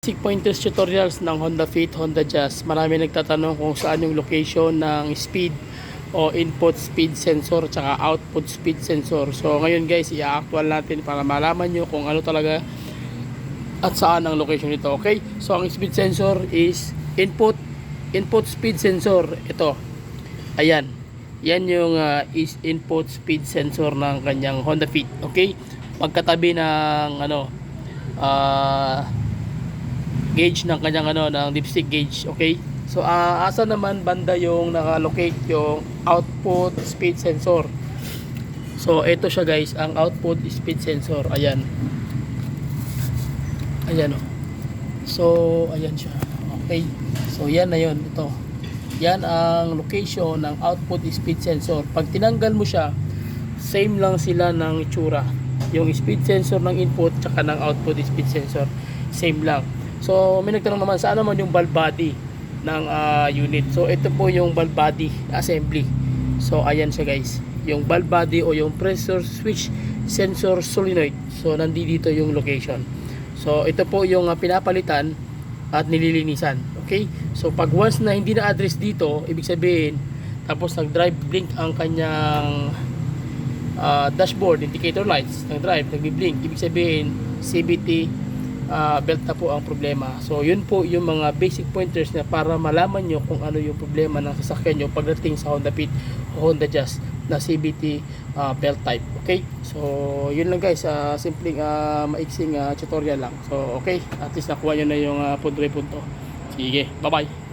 Basic pointers tutorials ng Honda Fit, Honda Jazz. Marami nagtatanong kung saan yung location ng speed o input speed sensor tsaka output speed sensor. So ngayon guys, i-actual natin para malaman nyo kung ano talaga at saan ang location nito. Okay? So ang speed sensor is input speed sensor. Ito. Ayan. Yan yung is input speed sensor ng kanyang Honda Fit. Okay? Pagkatabi ng gauge ng kanyang ng dipstick gauge. Okay, so asa naman banda yung nakalocate yung output speed sensor. So ito siya guys, ang output speed sensor. Ayan so ayan siya. Okay, so yan na yun. Ito, yan ang location ng output speed sensor. Pag tinanggal mo siya, same lang sila ng itsura. Yung speed sensor ng input tsaka ng output speed sensor, same lang. So may nagtanong naman saan naman yung valve body ng unit. So ito po yung valve body assembly. So ayan siya guys, yung valve body o yung pressure switch sensor solenoid. So nandito yung location. So ito po yung pinapalitan at nililinisan. Okay, so pag once na hindi na address dito, ibig sabihin tapos nag drive blink ang kanyang dashboard indicator lights, nag drive nagbi-blink, ibig sabihin CVT belt na po ang problema. So yun po yung mga basic pointers na para malaman nyo kung ano yung problema ng sasakyan nyo pagdating sa Honda Fit o Honda Jazz na CVT belt type. Okay, so yun lang guys, simpleng maiksing tutorial lang. So okay, at least nakuha nyo na yung punto. Sige, bye bye.